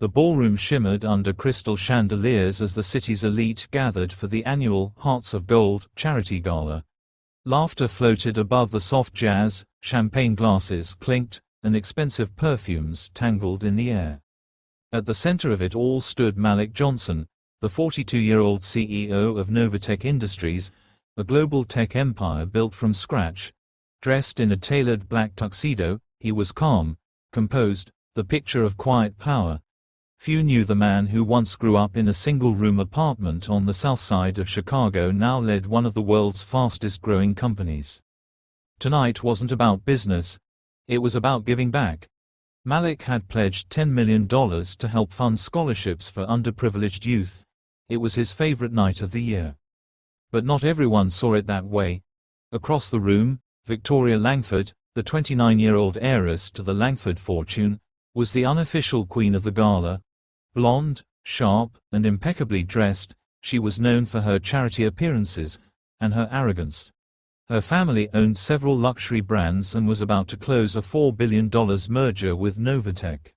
The ballroom shimmered under crystal chandeliers as the city's elite gathered for the annual Hearts of Gold charity gala. Laughter floated above the soft jazz, champagne glasses clinked, and expensive perfumes tangled in the air. At the center of it all stood Malik Johnson, the 42-year-old CEO of Novatech Industries, a global tech empire built from scratch. Dressed in a tailored black tuxedo, he was calm, composed, the picture of quiet power. Few knew the man who once grew up in a single-room apartment on the south side of Chicago now led one of the world's fastest-growing companies. Tonight wasn't about business. It was about giving back. Malik had pledged $10 million to help fund scholarships for underprivileged youth. It was his favorite night of the year. But not everyone saw it that way. Across the room, Victoria Langford, the 29-year-old heiress to the Langford fortune, was the unofficial queen of the gala. Blonde, sharp, and impeccably dressed, she was known for her charity appearances and her arrogance. Her family owned several luxury brands and was about to close a $4 billion merger with Novatech.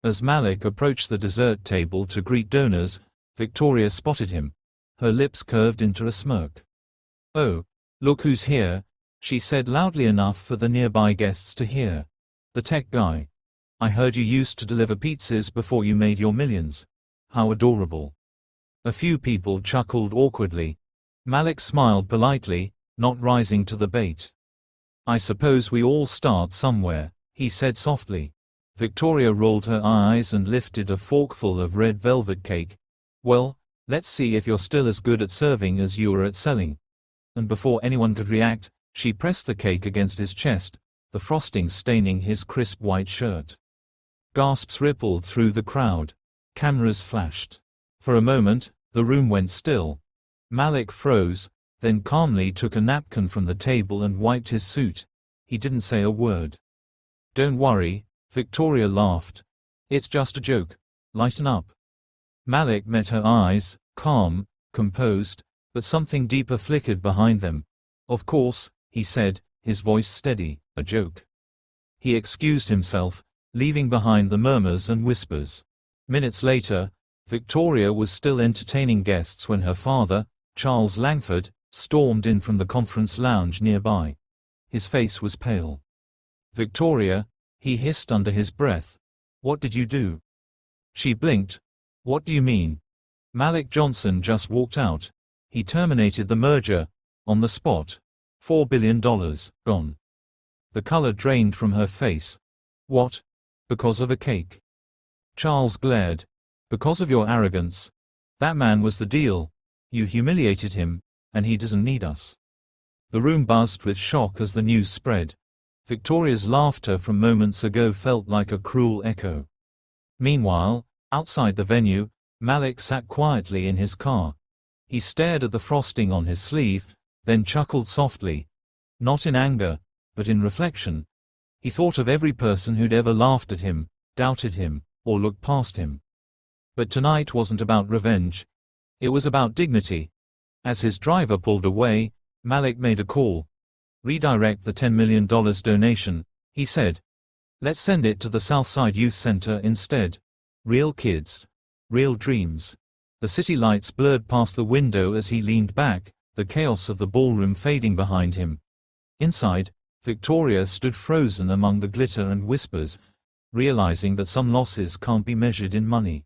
As Malik approached the dessert table to greet donors, Victoria spotted him. Her lips curved into a smirk. "Oh, look who's here," she said loudly enough for the nearby guests to hear. "The tech guy. I heard you used to deliver pizzas before you made your millions. How adorable." A few people chuckled awkwardly. Malik smiled politely, not rising to the bait. "I suppose we all start somewhere," he said softly. Victoria rolled her eyes and lifted a forkful of red velvet cake. "Well, let's see if you're still as good at serving as you were at selling." And before anyone could react, she pressed the cake against his chest, the frosting staining his crisp white shirt. Gasps rippled through the crowd. Cameras flashed. For a moment, the room went still. Malik froze, then calmly took a napkin from the table and wiped his suit. He didn't say a word. "Don't worry," Victoria laughed. "It's just a joke. Lighten up." Malik met her eyes, calm, composed, but something deeper flickered behind them. "Of course," he said, his voice steady, "a joke." He excused himself, leaving behind the murmurs and whispers. Minutes later, Victoria was still entertaining guests when her father, Charles Langford, stormed in from the conference lounge nearby. His face was pale. "Victoria," he hissed under his breath. "What did you do?" She blinked. "What do you mean?" "Malik Johnson just walked out. He terminated the merger. On the spot. $4 billion, gone." The color drained from her face. "What? Because of a cake?" Charles glared. "Because of your arrogance. That man was the deal. You humiliated him, and he doesn't need us." The room buzzed with shock as the news spread. Victoria's laughter from moments ago felt like a cruel echo. Meanwhile, outside the venue, Malik sat quietly in his car. He stared at the frosting on his sleeve, then chuckled softly. Not in anger, but in reflection. He thought of every person who'd ever laughed at him, doubted him, or looked past him. But tonight wasn't about revenge. It was about dignity. As his driver pulled away, Malik made a call. "Redirect the $10 million donation," he said. "Let's send it to the Southside Youth Center instead. Real kids. Real dreams." The city lights blurred past the window as he leaned back, the chaos of the ballroom fading behind him. Inside, Victoria stood frozen among the glitter and whispers, realizing that some losses can't be measured in money.